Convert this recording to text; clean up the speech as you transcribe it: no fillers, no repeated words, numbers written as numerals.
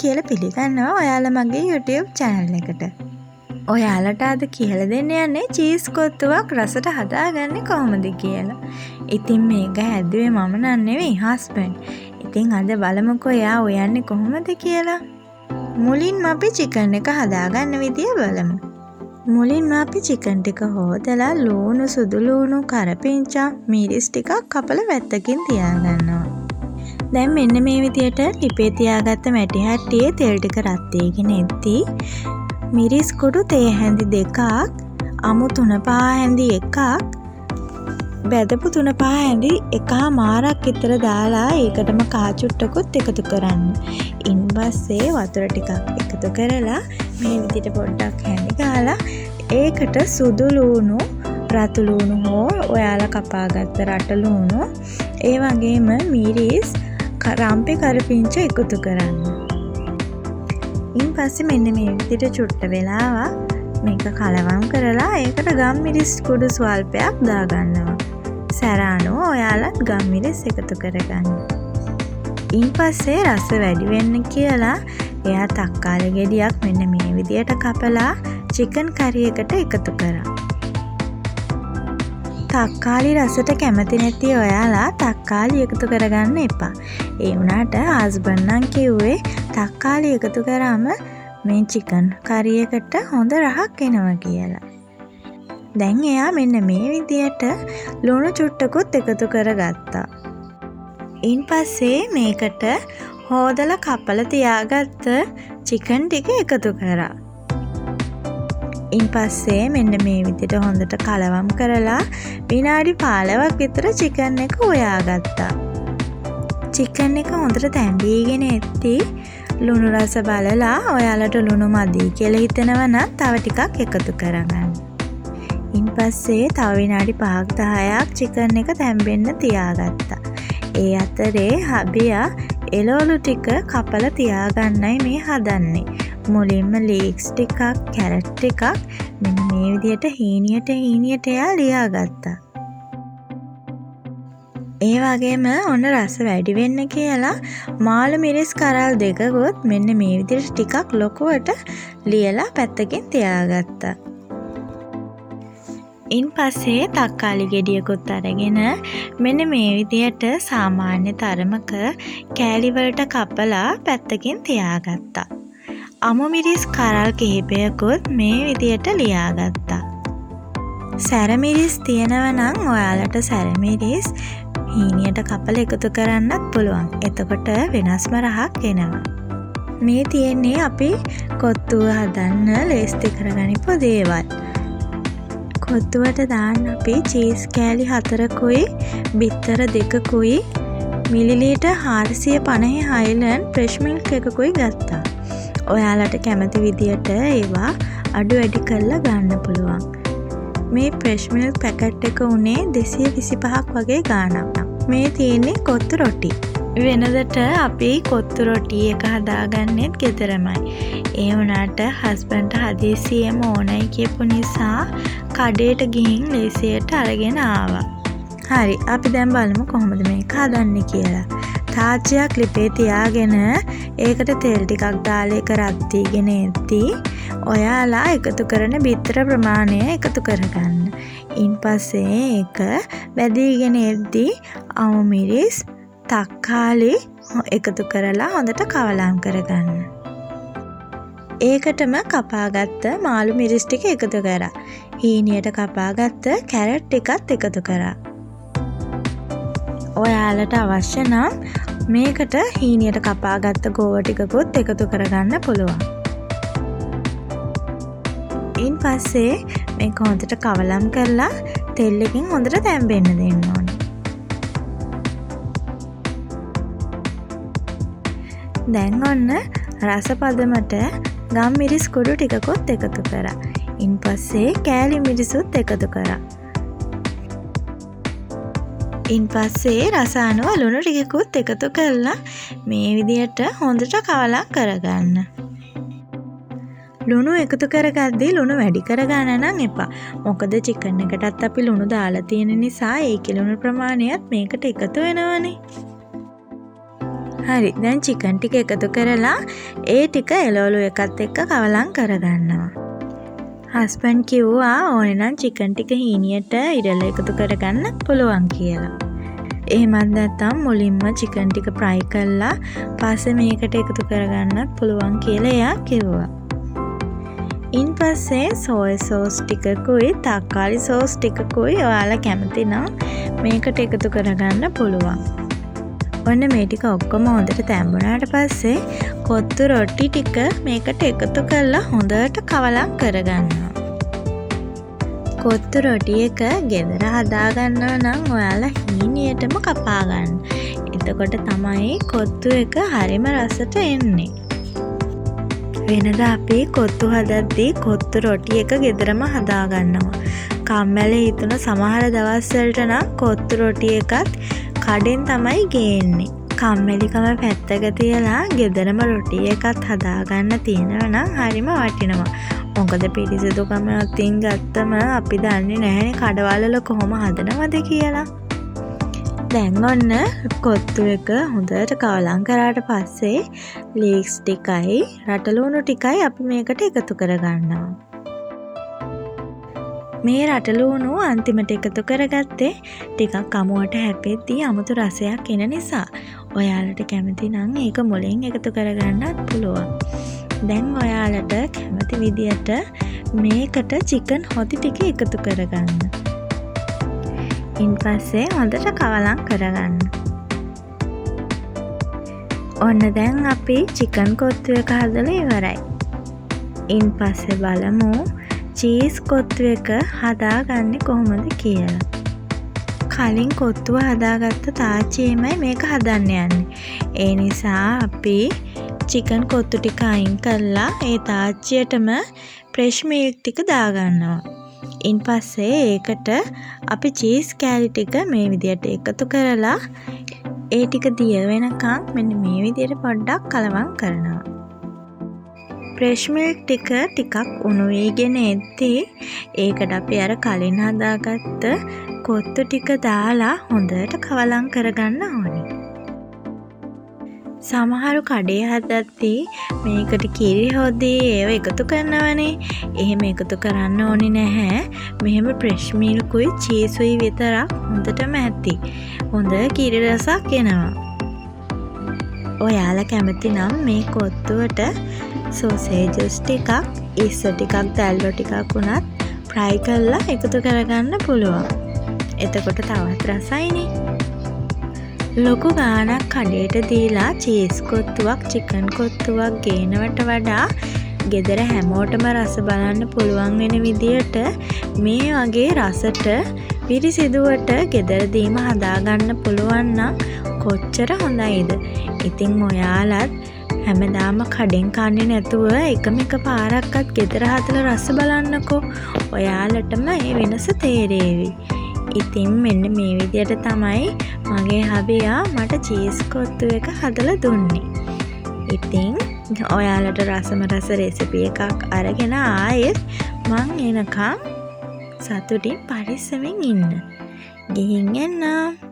කියලා පිළිගන්නවා ඔයාලා මගේ YouTube channel එකට. ඔයාලට අද කියලා දෙන්න යන්නේ චීස් කොත්තුවක් රසට හදාගන්නේ කොහොමද කියලා. ඉතින් මේක හැදුවේ මම නන් නෙවෙයි හස්බන්ඩ්. ඉතින් අද බලමුකෝ එයා උයන්නේ කොහොමද කියලා. මුලින්ම අපි චිකන් එක හදාගන්න විදිය බලමු. මුලින්ම අපි චිකන් ටික හොදලා ලුණු සුදු ලුණු කරපිංචා මිරිස් ටිකක් කපලා වැත්තකින් තියාගන්නවා. දැන් මෙන්න මේ විදියට ලිපේ තියාගත්ත මැටි හැට්ටියේ තෙල් ටික රත් වෙගෙන එද්දී මිරිස් කුඩු තේ හැඳි දෙකක් අමු 3-5 හැඳි එකක් බෙදපු 3-5 හැඳි එකමාරක් විතර දාලා ඒකටම කා චුට්ටකුත් එකතු කරන්න. ඉන්පස්සේ වතුර ටිකක් එකතු කරලා මේ විදිහට පොඩ්ඩක් හැඳි ගාලා ඒකට සුදු ලුණු රතු ලුණු හෝ ඔයාලා කපාගත්ත රට ලුණු ඒ වගේම මිරිස් රම්පේ කරපිංච එකතු කරන්න. ඉන්පස්සේ මෙන්න මේ විදිහට චුට්ට වෙලාවක් මේක කලවම් කරලා ඒකට ගම් මිරිස් කුඩු ස්වල්පයක් දාගන්නවා. සැරානෝ ඔයාලත් ගම් මිරිස් එකතු කරගන්න. ඉන්පස්සේ රස වැඩි වෙන්න කියලා එයා තක්කාලි ගෙඩියක් මෙන්න මේ විදියට කපලා චිකන් කරි එකට එකතු කරා. තක්කාලි රසට කැමති නැති ඔයාලා තක්කාලි එකතු කරගන්න එපා. ඒ වුණාට හස්බන්ඩ් නම් කිව්වේ තක්කාලි එකතු කරාම මේ චිකන් කරි එකට හොඳ රහක් එනවා කියලා. දැන් එයා මෙන්න මේ විදියට ලුණු චුට්ටකුත් එකතු කරගත්තා. ඉන්පස්සේ මේකට හොදලා කපලා තියාගත්ත චිකන් ටික එකතු කරා. ඉන්පස්සේ මෙන්න මේ විදිහට හොඳට කලවම් කරලා විනාඩි 15ක් විතර චිකන් එක උයාගත්තා. චිකන් එක හොඳට තැඹීගෙන එද්දී ලුණු රස බලලා ඔයාලට ලුණු මදි කියලා හිතනවා නම් තව ටිකක් එකතු කරගන්න. ඉන්පස්සේ තව විනාඩි 5ක් 10ක් චිකන් එක තැඹෙන්න තියාගත්තා. ඒ අතරේ හබියා එළවලු ටික කපලා තියාගන්නයි මේ හදන්නේ. මුලින්ම ලීක්ස් ටිකක් කැරට් ටිකක් මෙන්න මේ විදිහට හීනියට එයා ලියාගත්තා. ඒ වගේම ඔන්න රස වැඩි වෙන්න කියලා මාළු මිරිස් කරල් දෙකකුත් මෙන්න මේ විදිහට ටිකක් ලොකුවට ලියලා පැත්තකින් තියාගත්තා. ඉන්පස්සේ තක්කාලි ගෙඩියකුත් අරගෙන මෙන්න මේ විදිහට සාමාන්‍ය තරමක කෑලි වලට කපලා පැත්තකින් තියාගත්තා. අමු මිරිස් කරල් කිහිපයකුත් මේ විදියට ලියාගත්තා. සැර මිරිස් තියෙනවා නම් ඔයාලට සැර මිරිස් හීනියට කපලා එකතු කරන්නත් පුළුවන්. එතකොට වෙනස්ම රහක් එනවා. මේ තියෙන්නේ අපි කොත්තුව හදන්න ලේස්ති කරගනිපු දේවල්. කොත්තුවට දාන්න අපි චීස් කෑලි 4කුයි බිත්තර 2කුයි මිලිලීටර් 450 හයිලන්ඩ් ෆ්‍රෙෂ් මිල්ක් එකකුයි ගත්තා. ඔයාලට කැමති විදියට ඒවා අඩු වැඩි කරලා ගන්න පුළුවන්. මේ ෆ්‍රෙෂ් මිල්ක් පැකට් එක උනේ 225ක් වගේ ගාණක්. මේ තියෙන්නේ කොත්තු රොටි. වෙනදට අපි කොත්තු රොටි එක හදාගන්නෙත් ගෙදරමයි. ඒ වුණාට හස්බන්ඩ් හදිසියෙම ඕනයි කියපු නිසා කඩේට ගිහින් ලේසියට අරගෙන ආවා. හරි අපි දැන් බලමු කොහොමද මේක හදන්නේ කියලා. තාච්චියක් ලිපේ තියාගෙන ඒකට තෙල් ටිකක් දාලා ඒක රත් වීගෙන එද්දී ඔයාලා එකතු කරන බිත්තර ප්‍රමාණය එකතු කරගන්න. ඉන්පස්සේ ඒක බැදීගෙන එද්දී අමු මිරිස් තක්කාලි එකතු කරලා හොඳට කවලම් කරගන්න. ඒකටම කපාගත්ත මාළු මිරිස් ටික එකතු කරා. හීනියට කපාගත්ත කැරට් ටිකත් එකතු කරා. ඔයාලට අවශ්‍ය නම් මේකට හීනියට කපාගත්ත ගෝව ටිකකුත් එකතු කරගන්න පුළුවන්. ඉන්පස්සේ මේක හොඳට කවලම් කරලා තෙල් එකෙන් හොඳට තැම්බෙන්න දෙන්න ඕනේ. දැන් ඔන්න රස පදමට ගම් මිරිස් කුඩු ටිකකුත් එකතු කරා. ඉන්පස්සේ කෑලි මිරිසුත් එකතු කරා. ඉන්පස්සේ රස අනුව ලුණු ටිකකුත් එකතු කරලා මේ විදියට හොඳට කවලම් කරගන්න. ලුණු එකතු කරගද්දී ලුණු වැඩි කරගන්න නම් එපා. මොකද චිකන් එකටත් අපි ලුණු දාලා තියෙන නිසා ඒකේ ලුණු ප්‍රමාණයත් මේකට එකතු වෙනවනේ. හරි. දැන් චිකන් ටික එකතු කරලා ඒ ටික එළවලු එකත් එක්ක කවලම් කරගන්නවා. හස්බන්ඩ් කිව්වා ඕනේ නම් චිකන් ටික හීනියට ඉරලා එකතු කරගන්න පුළුවන් කියලා. එහෙමත් නැත්නම් මුලින්ම චිකන් ටික ෆ්‍රයි කරලා පස්සේ මේකට එකතු කරගන්නත් පුළුවන් කියලා එයා කිව්වා. ඉන්පස්සේ සෝය සෝස් ටිකකුයි තක්කාලි සෝස් ටිකකුයි ඔයාලා කැමති නම් මේකට එකතු කරගන්න පුළුවන්. ඔන්න මේ ටික ඔක්කොම හොඳට තැම්බුණාට පස්සේ කොත්තු රොටි ටික මේකට එකතු කරලා හොඳට කවලම් කරගන්නවා. කොත්තු රොටි එක ගෙදර හදාගන්නවා නම් ඔයාලා හීනියටම කපා ගන්න. එතකොට තමයි කොත්තු එක හරිම රසට එන්නේ. වෙනදා අපි කොත්තු හදද්දී කොත්තු රොටි එක ගෙදරම හදාගන්නවා. කම්මැලි හිතුන සමහර දවස්වලට නම් කොත්තු රොටි එකත් කඩෙන් තමයි ගේන්නේ. කම්මැලිකම පැත්තක තියලා ගෙදරම රොටි එකත් හදාගන්න තියෙනවා නම් හරිම වටිනවා. මොකද පිරිසිදුකම අතින් ගත්තම අපි දන්නේ නැහැනේ කඩවලල කොහොම හදනවද කියලා. දැන් ඔන්න කොත්තු එක හොඳට කවලම් කරාට පස්සේ ලීක්ස් ටිකයි රටලුණු ටිකයි අපි මේකට එකතු කරගන්නවා. මේ රටලුණු අන්තිමට එකතු කරගත්තේ ටිකක් අමුවට හැපෙද්දී අමුතු රසයක් එන නිසා. ඔයාලට කැමති නම් ඒක මුලින් එකතු කරගන්නත් පුළුවන්. දැන් ඔයාලට කැමති විදියට මේකට චිකන් හොදි ටික එකතු කරගන්න. ඉන්පස්සේ හොඳට කවලම් කරගන්න. ඔන්න දැන් අපි චිකන් කොත්තු එක හදලා ඉවරයි. ඉන්පස්සේ බලමු චීස් කොත්තු එක හදාගන්නේ කොහොමද කියලා. කලින් කොත්තුව හදාගත්ත තාච්චියමයි මේක හදන්න යන්නේ. ඒ නිසා අපි චිකන් කොත්තු ටික අයින් කරලා ඒ තාච්චියටම ෆ්‍රෙෂ් මිල්ක් ටික දාගන්නවා. ඉන්පස්සේ ඒකට අපි චීස් කෑලි ටික මේ විදියට එකතු කරලා ඒ ටික දිය වෙනකන් මෙන්න මේ විදියට පොඩ්ඩක් කලවම් කරනවා. ෆ්‍රෙෂ් මිල්ක් ටිකක් උණු වීගෙන එද්දී ඒකට අපි අර කලින් හදාගත්ත කොත්තු ටික දාලා හොඳට කවලම් කරගන්න ඕනේ. සමහරු කඩේ හදද්දී මේකට කිරි හොදි ඒව එකතු කරනවනේ. එහෙම එකතු කරන්න ඕනේ නැහැ. මෙහෙම ෆ්‍රෙෂ් මිල්කුයි චීසුයි විතරක් හොඳටම ඇති. හොඳ කිරි රසක් එනවා. ඔයාලා කැමති නම් මේ කොත්තුවට සෝසේජස් ටිකක්, ඉස්ස ටිකක්, දැල්ලෝ ටිකක් උනත් ෆ්‍රයි කරලා එකතු කරගන්න පුළුවන්. එතකොට තවත් රසයිනේ. ලොකු ගාණක් කඩේට දීලා චීස් කොත්තුවක්, චිකන් කොත්තුවක් ගේනවට වඩා ගෙදර හැමෝටම රස බලන්න පුළුවන් වෙන විදියට මේ වගේ රසට පිරිසිදුවට ගෙදරදීම හදාගන්න පුළුවන් නම් කොච්චර හොඳයිද. ඉතින් ඔයාලත් හැමදාම කඩෙන් කන්නේ නැතුව එකම එක පාරක්වත් ගෙදර හදලා රස බලන්නකෝ. ඔයාලටම ඒ වෙනස තේරෙවි. ඉතින් මෙන්න මේ විදියට තමයි මගේ හබියා මට චීස් කොත්තු එක හදලා දුන්නේ. ඉතින් ඔයාලට රසම රස රෙසිපි එකක් අරගෙන ආයෙත් මං එනකම් සතුටින් පරිස්සමින් ඉන්න. ගිහින් එන්නම්.